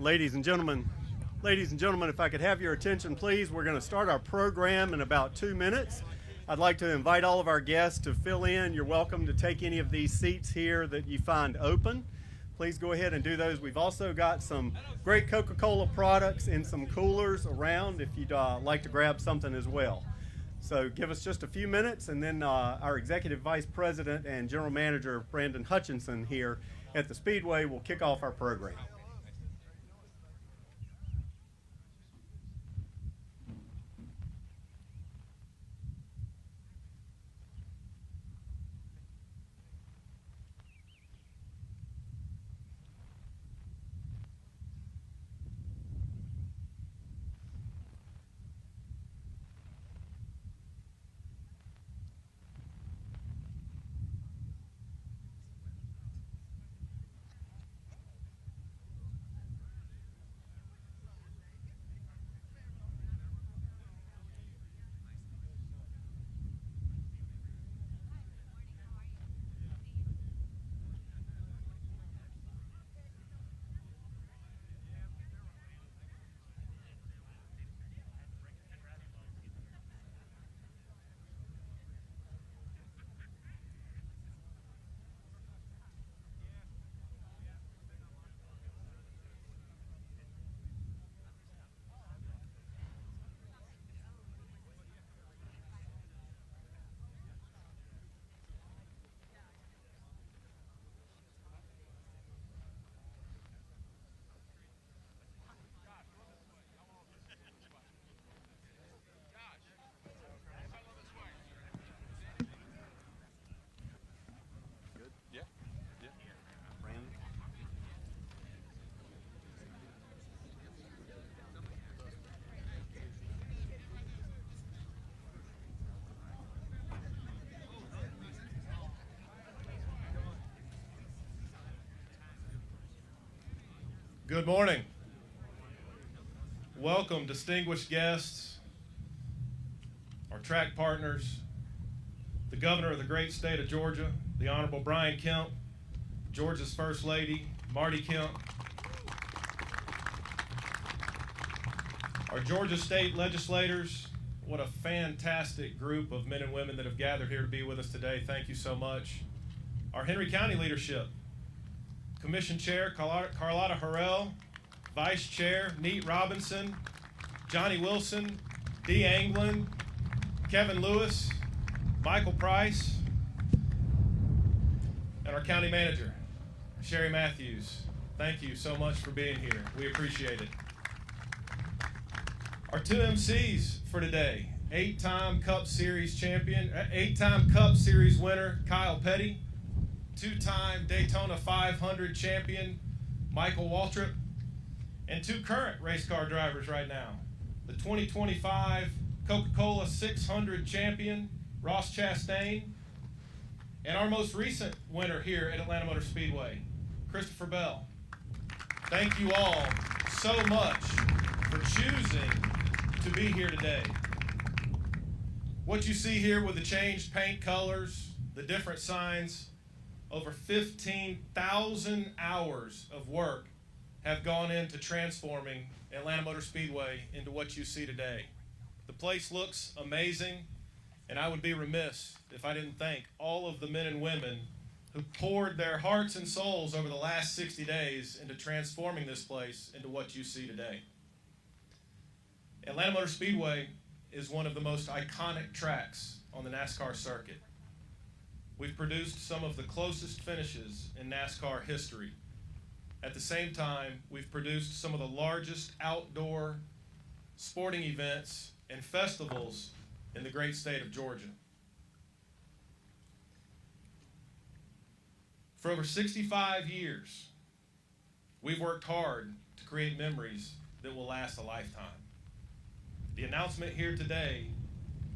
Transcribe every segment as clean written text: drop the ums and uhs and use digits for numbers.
Ladies and gentlemen, if I could have your attention, please. We're going to start our program in about 2 minutes. I'd like to invite all of our guests to fill in. You're welcome to take any of these seats here that you find open. Please go ahead and do those. We've also got some great Coca-Cola products and some coolers around if you'd like to grab something as well. So give us just a few minutes, and then our Executive Vice President and General Manager, Brandon Hutchison, here at the Speedway will kick off our program. Good morning. Welcome, distinguished guests, our track partners, the governor of the great state of Georgia, the Honorable Brian Kemp, Georgia's First Lady, Marty Kemp, our Georgia state legislators. What a fantastic group of men and women that have gathered here to be with us today. Thank you so much. Our Henry County leadership, Commission Chair Carlotta Harrell, Vice Chair Neat Robinson, Johnny Wilson, Dee Anglin, Kevin Lewis, Michael Price, and our County Manager, Sherry Matthews. Thank you so much for being here. We appreciate it. Our two MCs for today, eight-time Cup Series champion, eight-time Cup Series winner, Kyle Petty, two-time Daytona 500 champion, Michael Waltrip, and two current race car drivers right now, the 2025 Coca-Cola 600 champion, Ross Chastain, and our most recent winner here at Atlanta Motor Speedway, Christopher Bell. Thank you all so much for choosing to be here today. What you see here with the changed paint colors, the different signs, over 15,000 hours of work have gone into transforming Atlanta Motor Speedway into what you see today. The place looks amazing, and I would be remiss if I didn't thank all of the men and women who poured their hearts and souls over the last 60 days into transforming this place into what you see today. Atlanta Motor Speedway is one of the most iconic tracks on the NASCAR circuit. We've produced some of the closest finishes in NASCAR history. At the same time, we've produced some of the largest outdoor sporting events and festivals in the great state of Georgia. For over 65 years, we've worked hard to create memories that will last a lifetime. The announcement here today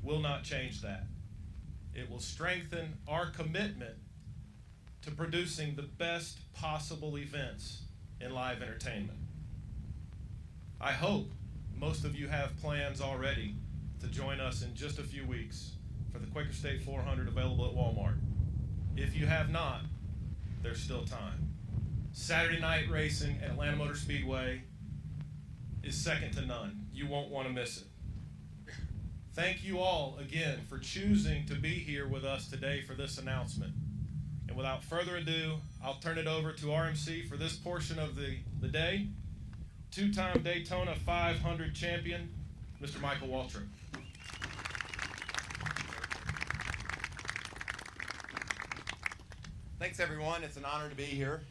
will not change that. It will strengthen our commitment to producing the best possible events in live entertainment. I hope most of you have plans already to join us in just a few weeks for the Quaker State 400 available at Walmart. If you have not, there's still time. Saturday night racing at Atlanta Motor Speedway is second to none. You won't want to miss it. Thank you all again for choosing to be here with us today for this announcement. And without further ado, I'll turn it over to RMC for this portion of the day. Two-time Daytona 500 champion, Mr. Michael Waltrip. Thanks, everyone. It's an honor to be here.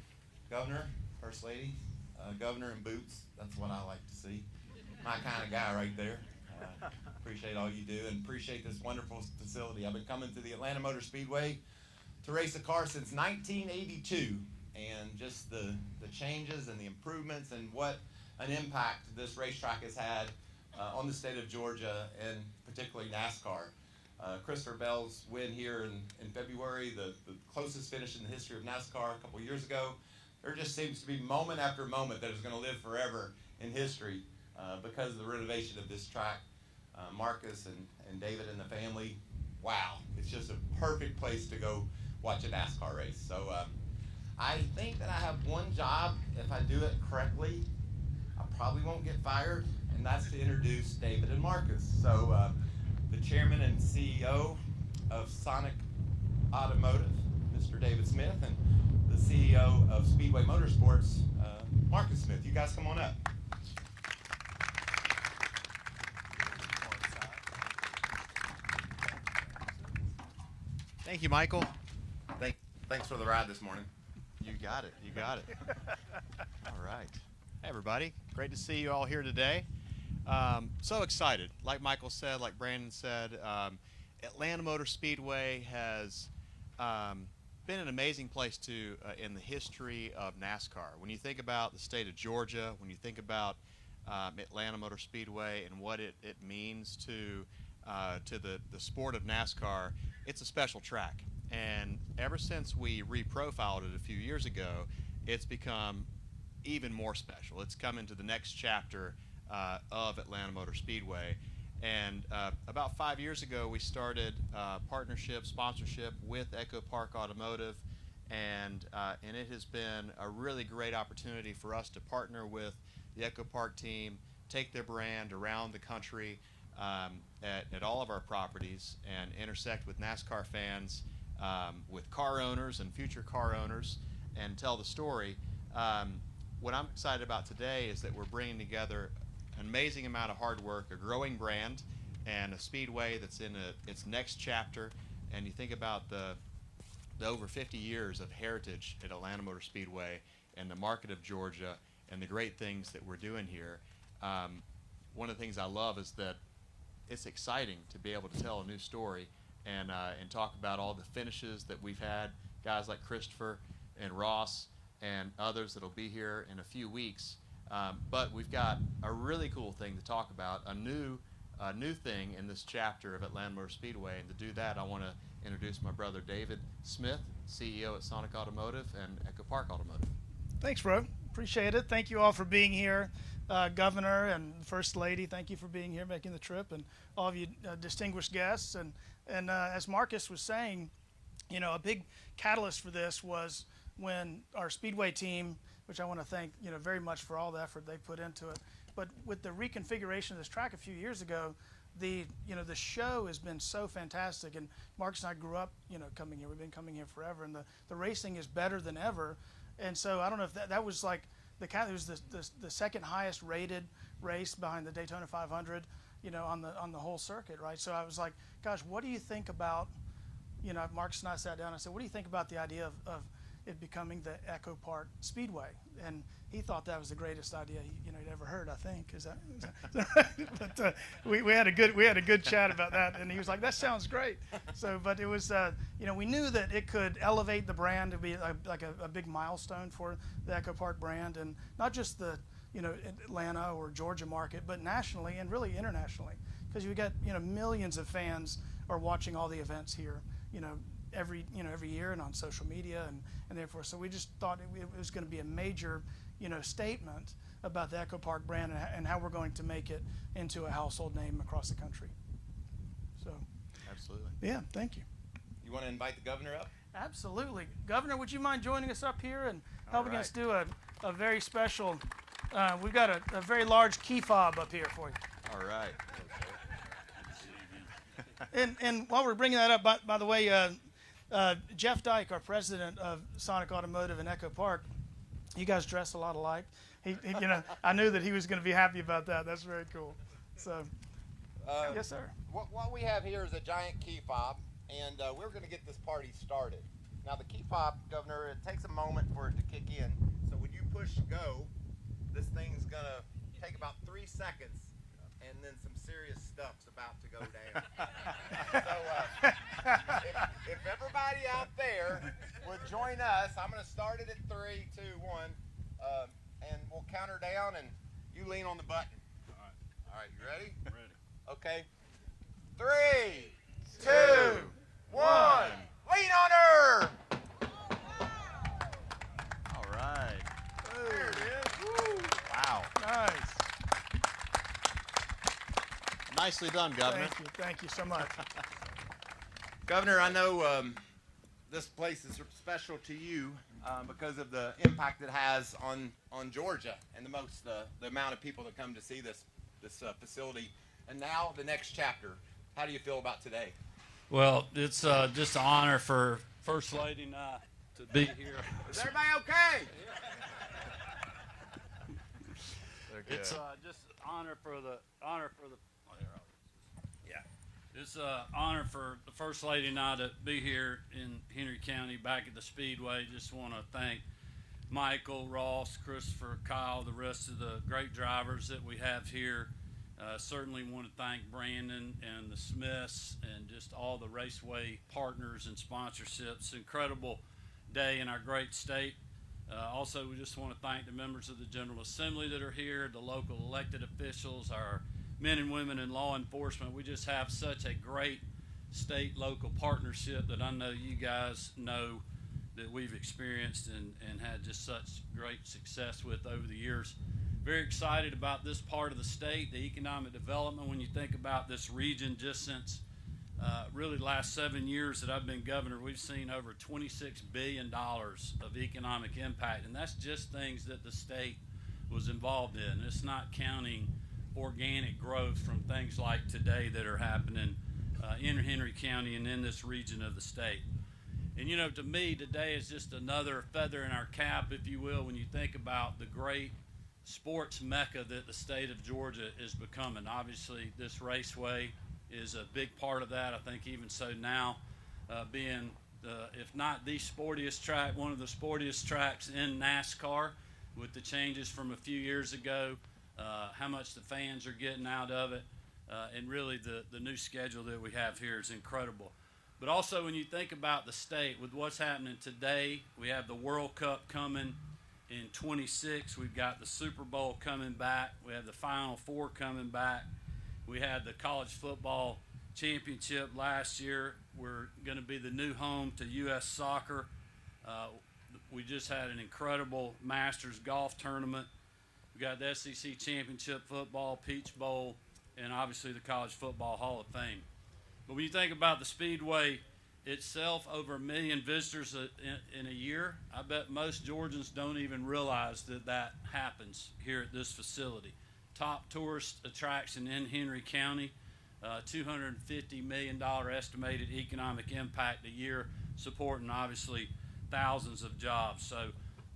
Governor, First Lady, Governor in boots. That's what I like to see. My kind of guy right there. Appreciate all you do and appreciate this wonderful facility. I've been coming to the Atlanta Motor Speedway to race a car since 1982, and just the changes and the improvements and what an impact this racetrack has had on the state of Georgia and particularly NASCAR. Christopher Bell's win here in February, the closest finish in the history of NASCAR a couple years ago. There just seems to be moment after moment that is going to live forever in history because of the renovation of this track. Marcus and David and the family, wow, it's just a perfect place to go watch a NASCAR race. So I think that I have one job. If I do it correctly, I probably won't get fired, and that's to introduce David and Marcus. So the chairman and CEO of Sonic Automotive, Mr. David Smith, and the CEO of Speedway Motorsports, Marcus Smith. You guys come on up. Thank you, Michael. Thanks for the ride this morning. You got it. You got it. All right. Hey, everybody. Great to see you all here today. So excited. Like Michael said, like Brandon said, Atlanta Motor Speedway has been an amazing place in the history of NASCAR. When you think about the state of Georgia, when you think about Atlanta Motor Speedway and what it means to the sport of NASCAR, it's a special track. And ever since we reprofiled it a few years ago, it's become even more special. It's come into the next chapter of Atlanta Motor Speedway. And about 5 years ago, we started partnership, sponsorship with EchoPark Automotive, and it has been a really great opportunity for us to partner with the EchoPark team, take their brand around the country at all of our properties, and intersect with NASCAR fans, with car owners and future car owners, and tell the story. What I'm excited about today is that we're bringing together an amazing amount of hard work, a growing brand, and a speedway that's in its next chapter. And you think about the over 50 years of heritage at Atlanta Motor Speedway and the market of Georgia and the great things that we're doing here. One of the things I love is that it's exciting to be able to tell a new story and talk about all the finishes that we've had, guys like Christopher and Ross and others that'll be here in a few weeks. But we've got a really cool thing to talk about, a new thing in this chapter of Atlanta Motor Speedway. And to do that, I want to introduce my brother David Smith, CEO at Sonic Automotive and EchoPark Automotive. Thanks, bro. Appreciate it. Thank you all for being here. Governor and First Lady, thank you for being here, making the trip, and all of you distinguished guests. And as Marcus was saying, you know, a big catalyst for this was when our Speedway team, which I want to thank, you know, very much for all the effort they put into it. But with the reconfiguration of this track a few years ago, the show has been so fantastic. And Marcus and I grew up, you know, coming here. We've been coming here forever, and the racing is better than ever. And so I don't know if that was like it was the second highest rated race behind the Daytona 500, you know, on the whole circuit, right? So I was like, gosh, what do you think about, you know, Marcus and I sat down and I said, what do you think about the idea of it becoming the EchoPark Speedway? And he thought that was the greatest idea he'd ever heard, I think. Is that but we had a good chat about that, and he was like, that sounds great. So, but it was you know, we knew that it could elevate the brand to be like a big milestone for the EchoPark brand, and not just the, you know, Atlanta or Georgia market, but nationally and really internationally, because you got, you know, millions of fans are watching all the events here, you know, every year and on social media, and therefore, so we just thought it was going to be a major, you know, statement about the EchoPark brand and how we're going to make it into a household name across the country. So, Absolutely. Yeah, thank you. You want to invite the governor up? Absolutely. Governor, would you mind joining us up here and helping us do a very special we've got a very large key fob up here for you. All right. And while we're bringing that up, by the way, Jeff Dyke, our president of Sonic Automotive and EchoPark, you guys dress a lot alike. He I knew that he was going to be happy about that. That's very cool. So, yes, sir. What we have here is a giant key fob, and we're going to get this party started. Now, the key fob, Governor, it takes a moment for it to kick in. So when you push go, this thing's going to take about 3 seconds, and then some serious stuff's about to go down. So if everybody out there would join us, I'm going to start it at 3, 2, 1, and we'll count her down, and you lean on the button. All right, you ready? I'm ready. Okay. 3, 2, 1. Lean on her! All right. There it is. Woo. Wow. Nice. Nicely done, Governor. Thank you so much. Governor, I know this place is special to you because of the impact it has on Georgia and the amount of people that come to see this facility. And now the next chapter. How do you feel about today? Well, it's just an honor for First Lady and I to be here. Is everybody okay? It's just honor for the It's an honor for the First Lady and I to be here in Henry County back at the Speedway. Just want to thank Michael, Ross, Christopher, Kyle, the rest of the great drivers that we have here. Certainly want to thank Brandon and the Smiths and just all the Raceway partners and sponsorships. Incredible day in our great state. Also, we just want to thank the members of the General Assembly that are here, the local elected officials, our men and women in law enforcement. We just have such a great state-local partnership that I know you guys know that we've experienced and had just such great success with over the years. Very excited about this part of the state, the economic development. When you think about this region, just since really the last 7 years that I've been governor, we've seen over $26 billion of economic impact, and that's just things that the state was involved in. It's not counting organic growth from things like today that are happening in Henry County and in this region of the state. And you know, to me, today is just another feather in our cap, if you will, when you think about the great sports mecca that the state of Georgia is becoming. Obviously, this raceway is a big part of that. I think even so now, being if not the sportiest track, one of the sportiest tracks in NASCAR, with the changes from a few years ago, how much the fans are getting out of it, and really the new schedule that we have here is incredible. But also when you think about the state, with what's happening today, we have the World Cup coming in 26. We've got the Super Bowl coming back. We have the Final Four coming back. We had the college football championship last year. We're going to be the new home to U.S. soccer. We just had an incredible Masters golf tournament. We got the SEC championship football, Peach Bowl, and obviously the College Football Hall of Fame. But when you think about the Speedway itself, over 1 million visitors in a year, I bet most Georgians don't even realize that that happens here at this facility. Top tourist attraction in Henry County, $250 million estimated economic impact a year, supporting obviously thousands of jobs. So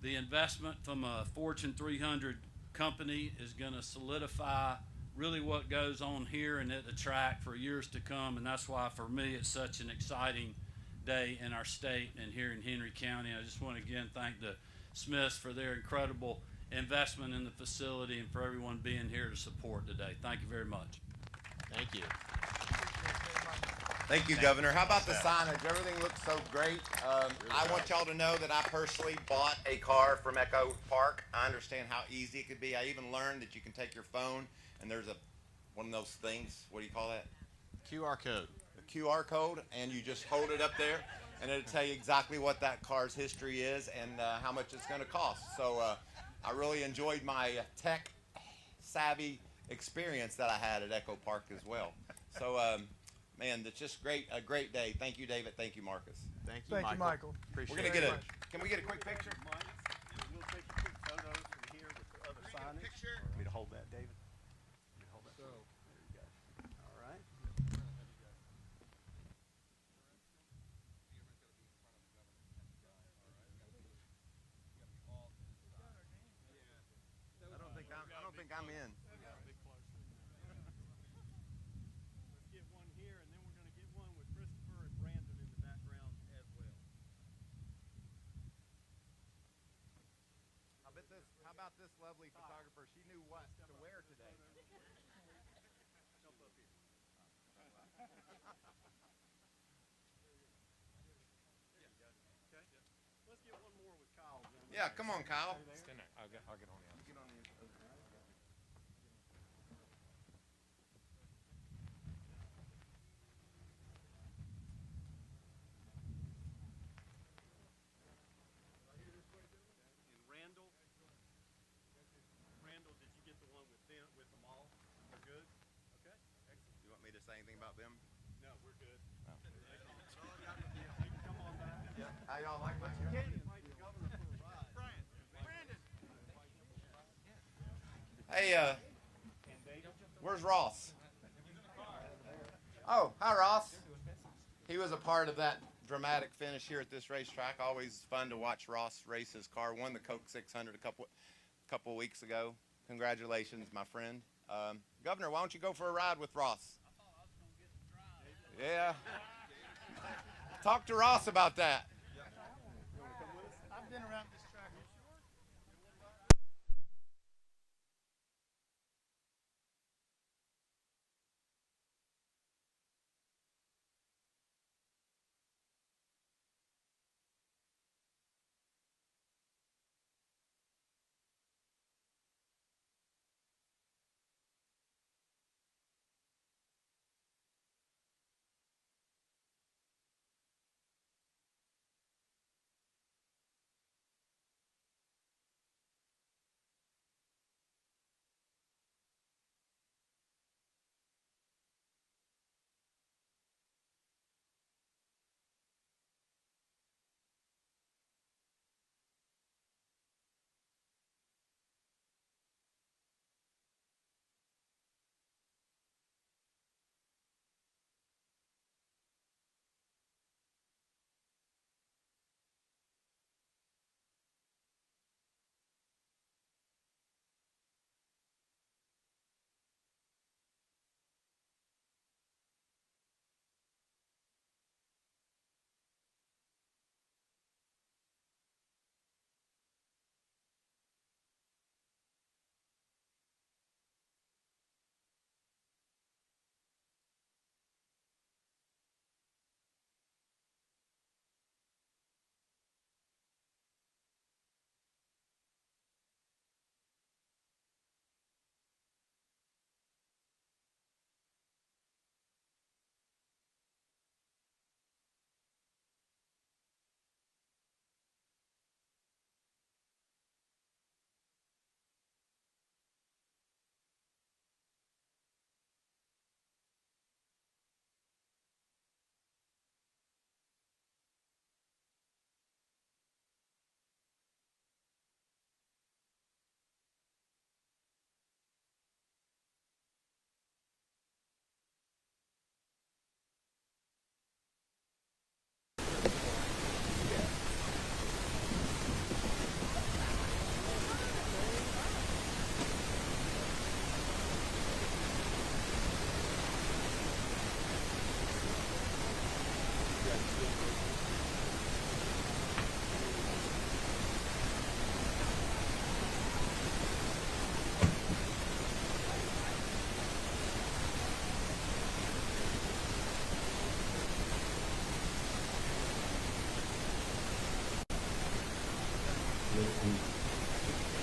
the investment from a Fortune 300 company is going to solidify really what goes on here and at the track for years to come, and that's why for me it's such an exciting day in our state and here in Henry County. I just want to again thank the Smiths for their incredible investment in the facility and for everyone being here to support today. Thank you very much. Thank you. Thank you, Governor. How about the signage? Everything looks so great. I want y'all to know that I personally bought a car from EchoPark. I understand how easy it could be. I even learned that you can take your phone and there's one of those things. What do you call that? QR code. A QR code, and you just hold it up there, and it'll tell you exactly what that car's history is and how much it's going to cost. So I really enjoyed my tech-savvy experience that I had at EchoPark as well. So, man, that's just great. A great day. Thank you, David. Thank you, Marcus. Thank you, Thank you, Michael. Appreciate We're going to get can we get a quick picture? We'll take a quick photo from here with the other signage. Picture. Want me to hold that, David? Want me to hold that? There you go. All right. I don't think I'm in. Let's get one here, and then we're going to get one with Christopher and Brandon in the background as well. How about this lovely photographer? She knew what to wear today. Jump up here. There you go. Okay. Let's get one more with Kyle. Yeah, come on, Kyle. Stand there. I'll get on the outside. Randall, did you get the one with them all? We're good? Okay, excellent. You want me to say anything about them? No, we're good. No. We can come on back. Yeah. How y'all like my You can't invite the governor for a ride. Brandon. Hey, where's Ross? Oh, hi, Ross. He was a part of that dramatic finish here at this racetrack. Always fun to watch Ross race his car. Won the Coke 600 a couple of weeks ago. Congratulations, my friend. Governor, why don't you go for a ride with Ross? I thought I was going to get to drive. Yeah. Talk to Ross about that. I've been around this track.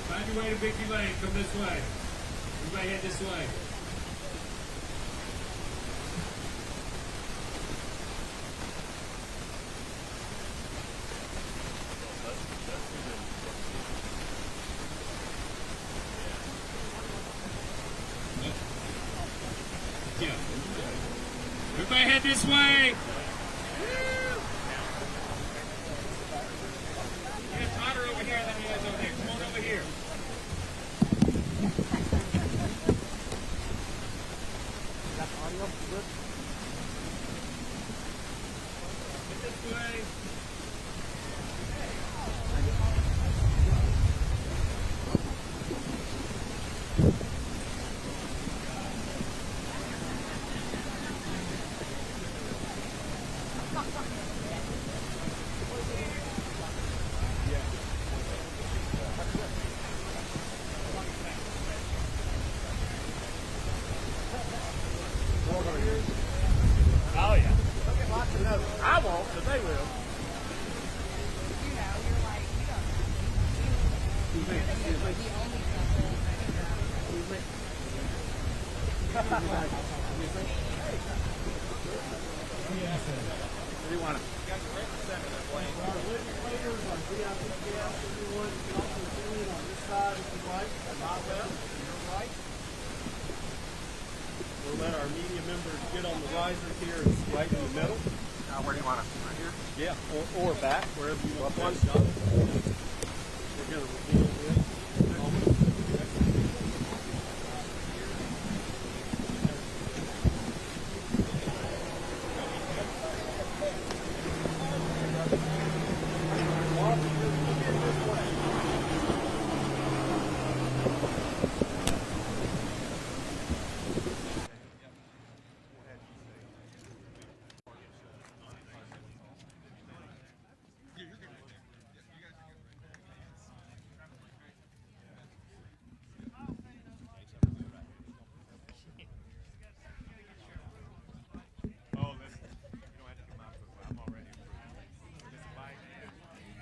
Find your way to Victory Lane. Come this way. Everybody head this way. Yeah. Everybody head this way. It's hotter over here than it is over there. Come on over here. This way. Oh yeah. I won't, but they will. We'll let our media members get on the risers here right in the middle. Where do you want us? Right here? Yeah, or back, wherever you want one. We're going to reveal this.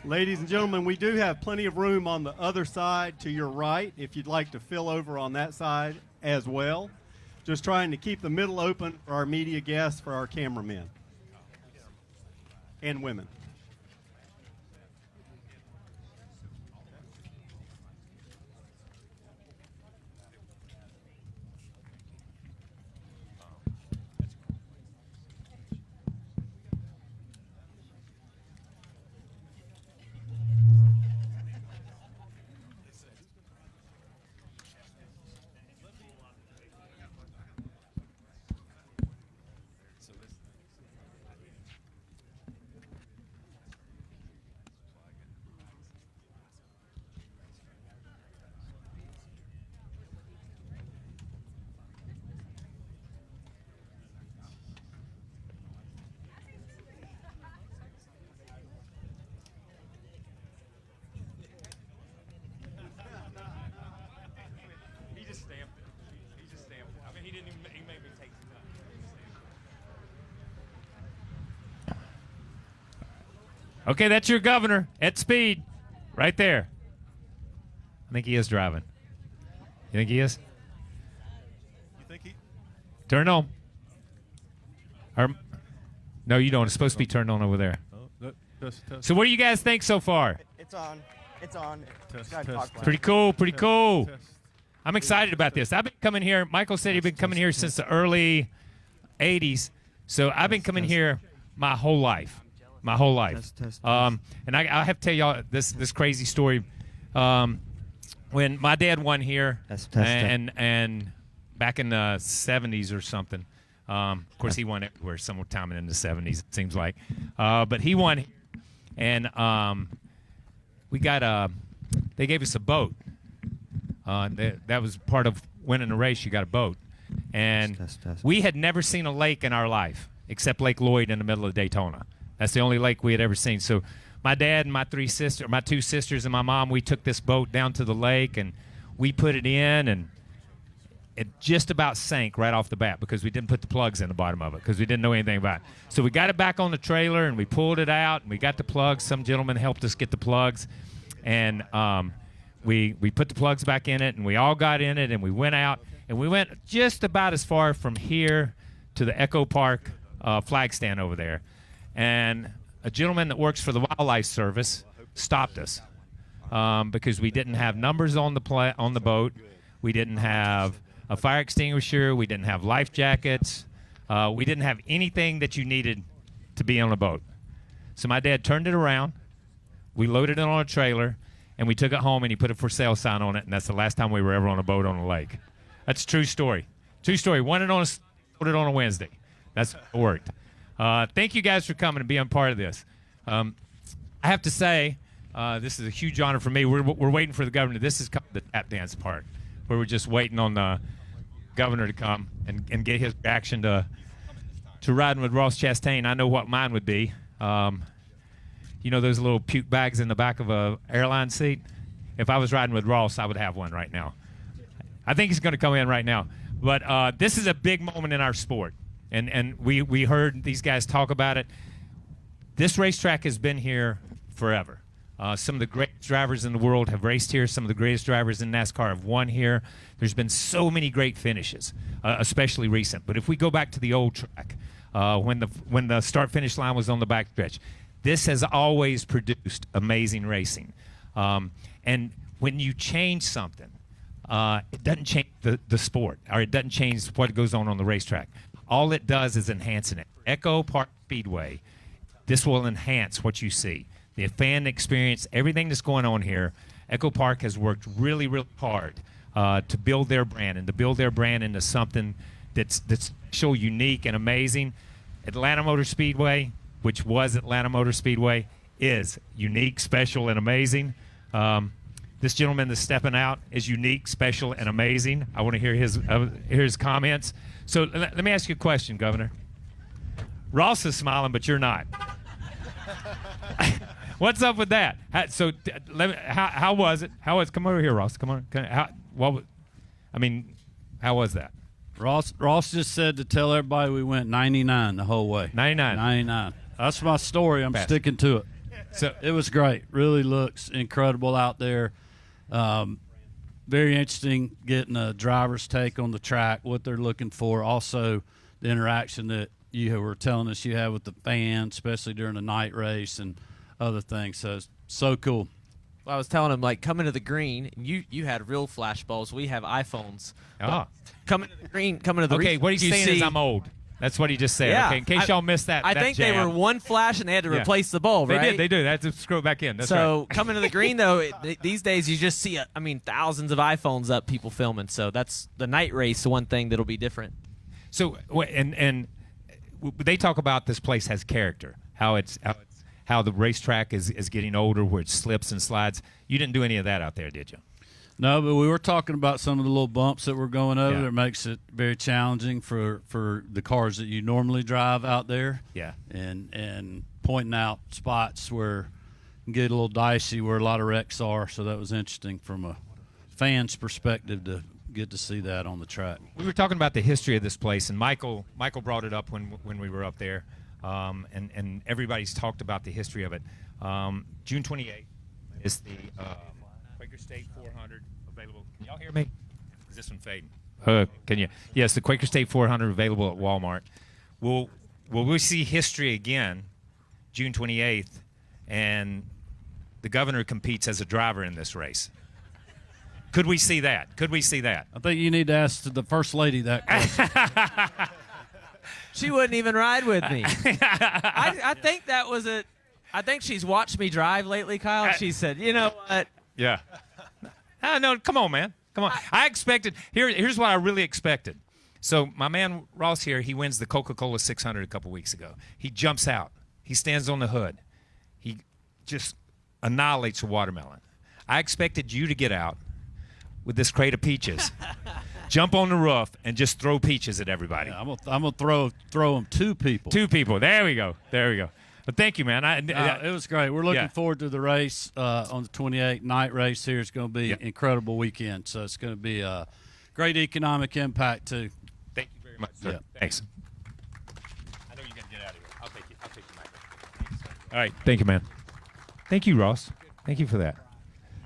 Ladies and gentlemen, we do have plenty of room on the other side to your right if you'd like to fill over on that side as well. Just trying to keep the middle open for our media guests, for our cameramen and women. Okay, that's your governor at speed, right there. I think he is driving. You think he is? You think he? Turn on. Or, no, you don't. It's supposed to be turned on over there. So what do you guys think so far? It's on. It's on. Pretty cool, pretty cool. I'm excited about this. I've been coming here. Michael said he'd been coming here since the early 80s. So I've been coming here my whole life. My whole life. And I have to tell y'all this crazy story. When my dad won here, and back in the 70s or something, of course he won everywhere sometime in the 70s, it seems like. But he won, and we got they gave us a boat. That was part of winning the race. You got a boat. And we had never seen a lake in our life except Lake Lloyd in the middle of Daytona. That's the only lake we had ever seen. So my dad and my two sisters and my mom, we took this boat down to the lake and we put it in, and it just about sank right off the bat because we didn't put the plugs in the bottom of it because we didn't know anything about it. So we got it back on the trailer and we pulled it out and we got the plugs. Some gentleman helped us get the plugs, and we put the plugs back in it, and we all got in it, and we went out, and we went just about as far from here to the EchoPark flag stand over there. And a gentleman that works for the Wildlife Service stopped us because we didn't have numbers on the boat. We didn't have a fire extinguisher. We didn't have life jackets. We didn't have anything that you needed to be on a boat. So my dad turned it around. We loaded it on a trailer, and we took it home, and he put a for sale sign on it, and that's the last time we were ever on a boat on a lake. That's a true story. True story. Won it on sold it on a Wednesday. That's what worked. Thank you guys for coming and being part of this. I have to say, this is a huge honor for me. We're waiting for the governor. This is the tap dance part, where we're just waiting on the governor to come and get his reaction to riding with Ross Chastain. I know what mine would be. You know those little puke bags in the back of a airline seat? If I was riding with Ross, I would have one right now. I think he's going to come in right now. But this is a big moment in our sport. And we heard these guys talk about it. This racetrack has been here forever. Some of the greatest drivers in the world have raced here. Some of the greatest drivers in NASCAR have won here. There's been so many great finishes, especially recent. But if we go back to the old track, when the start-finish line was on the backstretch, this has always produced amazing racing. And when you change something, it doesn't change the sport, or it doesn't change what goes on the racetrack. All it does is enhancing it. EchoPark Speedway, this will enhance what you see. The fan experience, everything that's going on here. EchoPark has worked really, really hard to build their brand and to build their brand into something that's so unique and amazing. Atlanta Motor Speedway, which was Atlanta Motor Speedway, is unique, special, and amazing. This gentleman that's stepping out is unique, special, and amazing. I want to hear his comments. So let me ask you a question, Governor. Ross is smiling, but you're not. What's up with that? How was it? Come over here, Ross. Come on. How was that? Ross just said to tell everybody we went 99 the whole way. 99. That's my story. I'm sticking to it. So it was great. Really looks incredible out there. Very interesting getting a driver's take on the track, what they're looking for. Also, the interaction that you were telling us you have with the fans, especially during the night race and other things. So it's so cool. Well, I was telling him, like, coming to the green, you had real flash bulbs. We have iPhones. Oh. Coming to the green, coming to the Okay, what he's saying is I'm old. That's what he just said. Yeah. Okay, in case y'all missed that. I think jab. they were one flash and they had to replace the bulb, right? They did. They had to screw it back in. That's so right. Coming to the green, though, these days you just see, thousands of iPhones up, people filming. So that's the night race, the one thing that'll be different. So, and they talk about this place has character, how the racetrack is getting older, where it slips and slides. You didn't do any of that out there, did you? No, but we were talking about some of the little bumps that were going over that makes it very challenging for the cars that you normally drive out there. Yeah. And pointing out spots where you can get a little dicey where a lot of wrecks are. So that was interesting from a fan's perspective to get to see that on the track. We were talking about the history of this place, and Michael brought it up when we were up there, and everybody's talked about the history of it. June 28th is the Quaker State 400 available. Can y'all hear me? Is this one fading? Can you? Yes, the Quaker State 400 available at Walmart. Will we see history again, June 28th, and the governor competes as a driver in this race? Could we see that? I think you need to ask the First Lady that question. She wouldn't even ride with me. I think that was it. I think she's watched me drive lately, Kyle, and she said, you know what? Yeah. No, come on, man. Come on. I expected – here's what I really expected. So my man Ross here, he wins the Coca-Cola 600 a couple weeks ago. He jumps out. He stands on the hood. He just annihilates a watermelon. I expected you to get out with this crate of peaches, jump on the roof, and just throw peaches at everybody. Yeah, I'm gonna throw them to people. Two people. There we go. But thank you, man. It was great. We're looking forward to the race on the 28th night race here. It's going to be an incredible weekend. So it's going to be a great economic impact too. Thank you very much, sir. Yeah. Thanks. I know you're going to get out of here. I'll take you, Michael. All right. Thank you, man. Thank you, Ross. Thank you for that.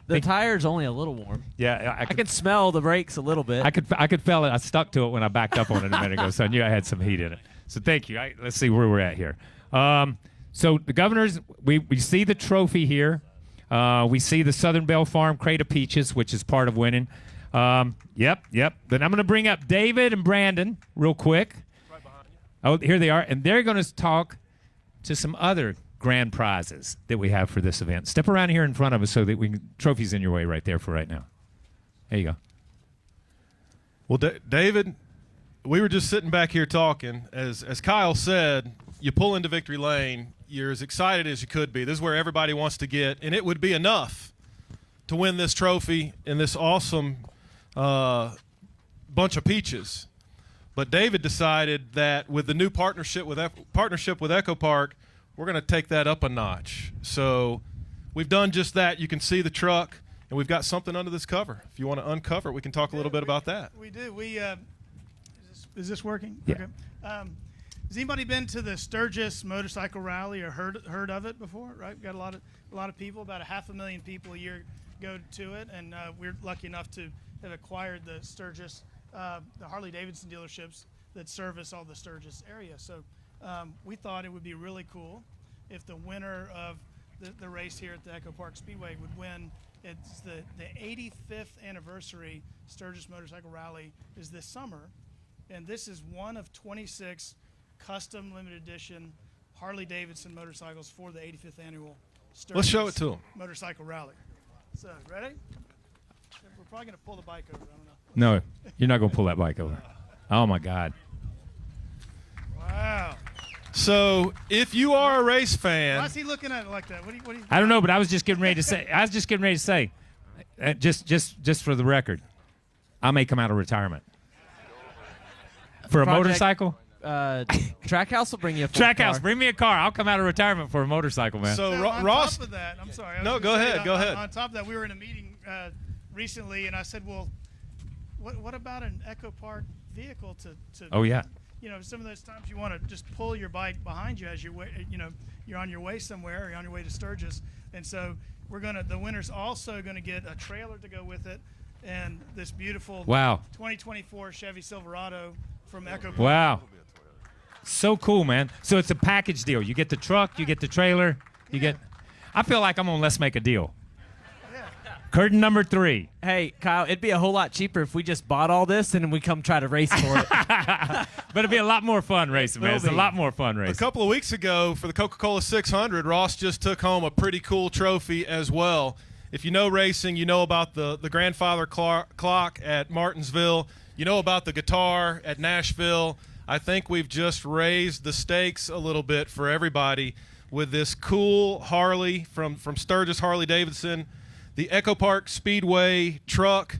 The tire's only a little warm. Yeah, I can smell the brakes a little bit. I could feel it. I stuck to it when I backed up on it a minute ago, so I knew I had some heat in it. So thank you. Let's see where we're at here. So the Governors, we see the trophy here. We see the Southern Belle Farm crate of peaches, which is part of winning. Yep. Then I'm going to bring up David and Brandon real quick. Right behind you. Oh, here they are, and they're going to talk to some other grand prizes that we have for this event. Step around here in front of us so that we can, trophies in your way right there for right now. There you go. Well, David, we were just sitting back here talking. As Kyle said, you pull into victory lane, you're as excited as you could be. This is where everybody wants to get, and it would be enough to win this trophy in this awesome bunch of peaches. But David decided that with the new partnership with EchoPark, we're going to take that up a notch. So we've done just that. You can see the truck, and we've got something under this cover. If you want to uncover it, we can talk a little bit about that. We do. Is this working? Yeah. Okay. Has anybody been to the Sturgis Motorcycle Rally or heard of it before? Right, we've got a lot of people. About 500,000 people a year go to it, and we're lucky enough to have acquired the Sturgis, the Harley-Davidson dealerships that service all the Sturgis area. So we thought it would be really cool if the winner of the race here at the EchoPark Speedway would win. It's the 85th anniversary Sturgis Motorcycle Rally is this summer, and this is one of 26 custom limited edition Harley-Davidson motorcycles for the 85th annual Sturgis Let's show it to them. Motorcycle Rally. So, ready? We're probably going to pull the bike over. I don't know. No, you're not going to pull that bike over. Oh, my God. Wow. So if you are a race fan, Why is he looking at it like that? What do you I don't know, but I was just getting ready to say. Just for the record, I may come out of retirement for a motorcycle. Trackhouse will bring you a full Trackhouse, car. bring me a car. I'll come out of retirement for a motorcycle, man. So on Ross, top of that, I'm sorry. No, go ahead. On top of that, we were in a meeting recently, and I said, well, what about an EchoPark vehicle to Oh, yeah. You know, some of those times you want to just pull your bike behind you as you're on your way somewhere or you're on your way to Sturgis. And so the winner's also going to get a trailer to go with it and this beautiful 2024 Chevy Silverado from EchoPark. Wow. So cool, man. So it's a package deal. You get the truck, you get the trailer, I feel like I'm on Let's Make a Deal. Curtain number 3. Hey, Kyle, it'd be a whole lot cheaper if we just bought all this and then we come try to race for it. But it'd be a lot more fun racing, man. It's a lot more fun racing. A couple of weeks ago for the Coca-Cola 600, Ross just took home a pretty cool trophy as well. If you know racing, you know about the grandfather clock at Martinsville. You know about the guitar at Nashville. I think we've just raised the stakes a little bit for everybody with this cool Harley from Sturgis Harley-Davidson, the EchoPark Speedway truck,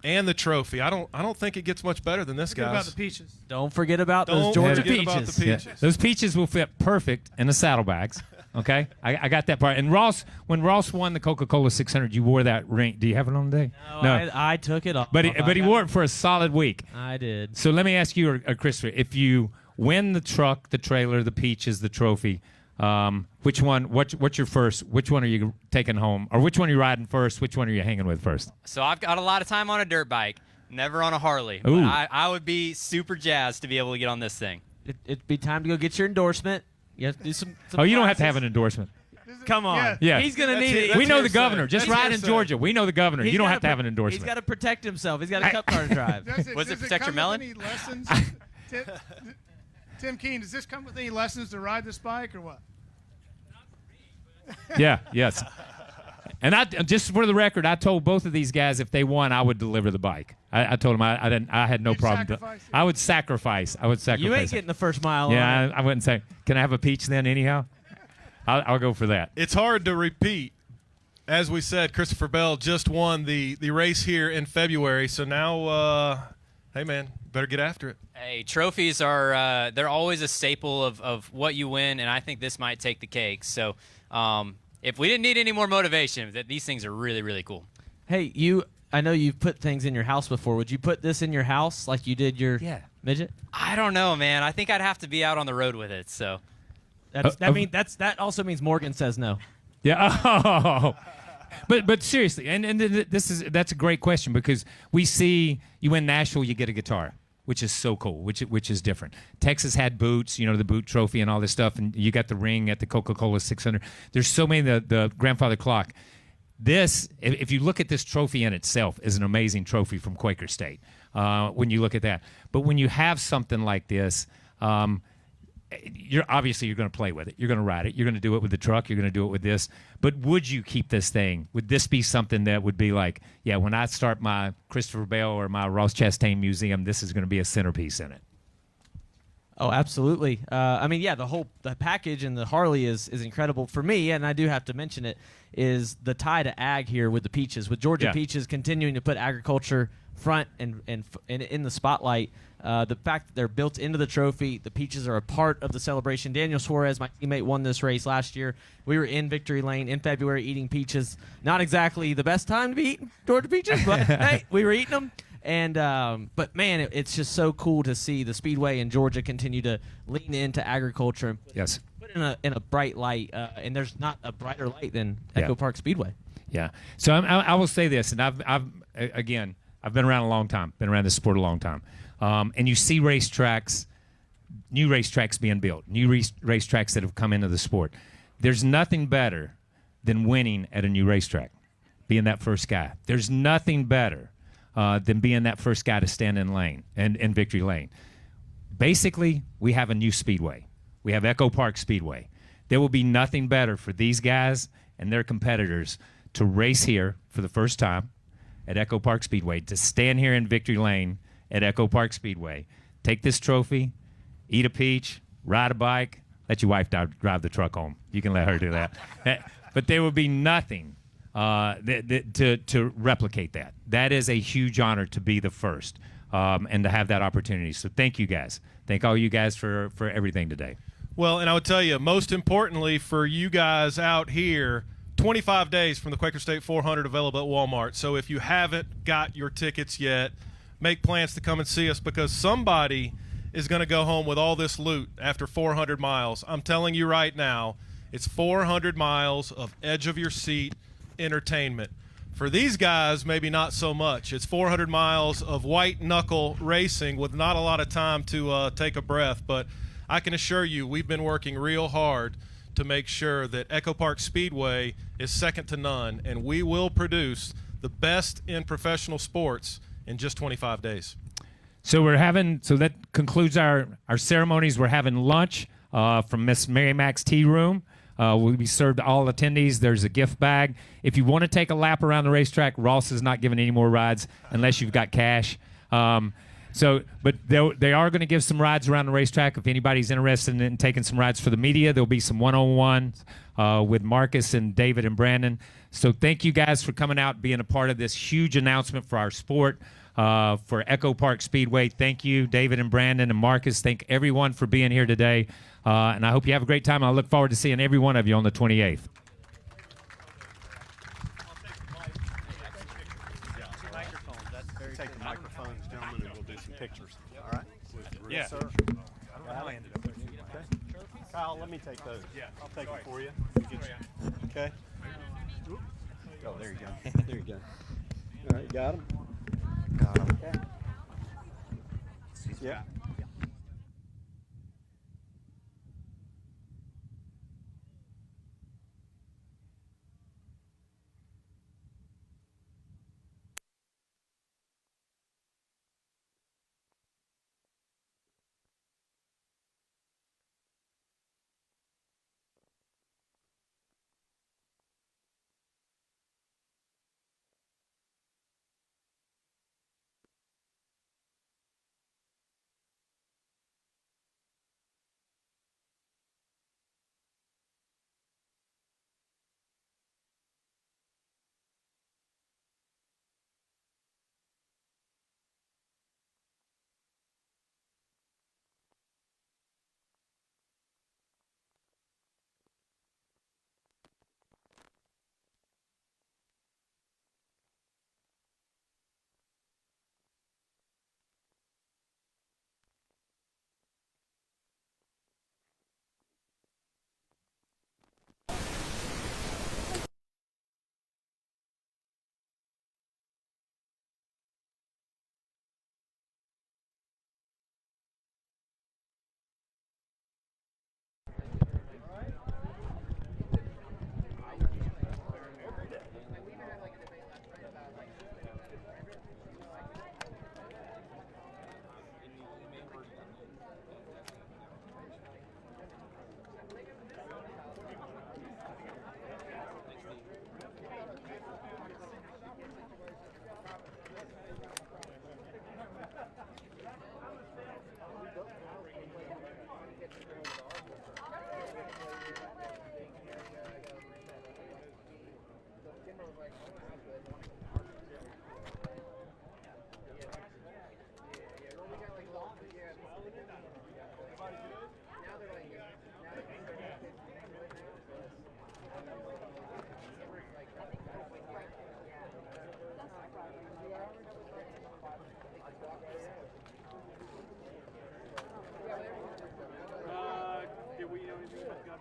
and the trophy. I don't think it gets much better than this, guys. About the peaches. Don't forget about those Georgia peaches. About the peaches. Yeah. Those peaches will fit perfect in the saddlebags. Okay, I got that part. And when Ross won the Coca-Cola 600, you wore that ring. Do you have it on today? No. I took it off. But he wore it for a solid week. I did. So let me ask you, Christopher, if you win the truck, the trailer, the peaches, the trophy, which one? What's your first? Which one are you taking home, or which one are you riding first? Which one are you hanging with first? So I've got a lot of time on a dirt bike, never on a Harley. Ooh. But I would be super jazzed to be able to get on this thing. It'd be time to go get your endorsement. You have to do some Oh, you don't have classes. to have an endorsement. Come on. Yeah. He's going to need it. We know the governor. Just ride in hearsay. Georgia. We know the governor. You don't have to have an He's endorsement. got to protect himself. He's got a cup car to drive. Was it protect your melon? Any lessons? Tim Keene, does this come with any lessons to ride this bike or what? Yeah, yes. And just for the record, I told both of these guys if they won, I would deliver the bike. I told them I had no problem. Sacrifice it? I would sacrifice. You ain't getting the first mile on it. Yeah, I wouldn't say. Can I have a peach then? Anyhow, I'll go for that. It's hard to repeat. As we said, Christopher Bell just won the race here in February. So now, hey man, better get after it. Hey, trophies are they're always a staple of what you win, and I think this might take the cake. So if we didn't need any more motivation, these things are really, really cool. Hey, I know you've put things in your house before. Would you put this in your house like you did your midget? I don't know, man. I think I'd have to be out on the road with it. So that also means Morgan says no. Yeah. Oh. But seriously, and that's a great question because we see you win Nashville, you get a guitar, which is so cool, which is different. Texas had boots, the boot trophy and all this stuff, and you got the ring at the Coca-Cola 600. There's so many, the grandfather clock. This, if you look at this trophy in itself, is an amazing trophy from Quaker State when you look at that. But when you have something like this, you're going to play with it. You're going to ride it. You're going to do it with the truck. You're going to do it with this. But would you keep this thing? Would this be something that would be like, yeah, when I start my Christopher Bell or my Ross Chastain museum, this is going to be a centerpiece in it? Oh, absolutely. I mean, yeah, the package and the Harley is incredible for me, and I do have to mention it, is the tie to ag here with the peaches, with Georgia peaches continuing to put agriculture front and in the spotlight. The fact that they're built into the trophy, the peaches are a part of the celebration. Daniel Suarez, my teammate, won this race last year. We were in Victory Lane in February eating peaches. Not exactly the best time to be eating Georgia peaches, but hey, we were eating them. And but man, it's just so cool to see the Speedway in Georgia continue to lean into agriculture and put it in a bright light. And there's not a brighter light than EchoPark Speedway. Yeah. So I will say this, and I've been around a long time, been around this sport a long time, and you see racetracks, new racetracks being built, new racetracks that have come into the sport. There's nothing better than winning at a new racetrack, being that first guy. There's nothing better than being that first guy to stand in lane and in victory lane. Basically, we have a new speedway. We have EchoPark Speedway. There will be nothing better for these guys and their competitors to race here for the first time at EchoPark Speedway, to stand here in victory lane at EchoPark Speedway, take this trophy, eat a peach, ride a bike, let your wife drive the truck home. You can let her do that. But there will be nothing to replicate that. That is a huge honor to be the first and to have that opportunity. So thank you guys. Thank all you guys for everything today. Well, and I would tell you, most importantly for you guys out here, 25 days from the Quaker State 400 available at Walmart. So if you haven't got your tickets yet, make plans to come and see us, because somebody is going to go home with all this loot after 400 miles. I'm telling you right now, it's 400 miles of edge-of-your-seat entertainment. For these guys, maybe not so much. It's 400 miles of white-knuckle racing with not a lot of time to take a breath. But I can assure you, we've been working real hard to make sure that EchoPark Speedway is second to none, and we will produce the best in professional sports in just 25 days. So that concludes our ceremonies. We're having lunch from Miss Mary Mac's Tea Room. Will be served to all attendees. There's a gift bag. If you want to take a lap around the racetrack, Ross is not giving any more rides unless you've got cash. But they are going to give some rides around the racetrack. If anybody's interested in taking some rides for the media, there'll be some one-on-ones with Marcus and David and Brandon. So thank you guys for coming out, being a part of this huge announcement for our sport, for EchoPark Speedway. Thank you, David and Brandon and Marcus. Thank everyone for being here today. And I hope you have a great time. I look forward to seeing every one of you on the 28th. Take the microphones, gentlemen, and we'll do some pictures. All right? Yeah. Sir. I ended up with you. Okay. Kyle, let me take those. Yeah. I'll take them for you. Okay. Oh, there you go. There you go. All right, got them? Got them. Okay. Yeah.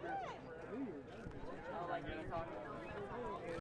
have your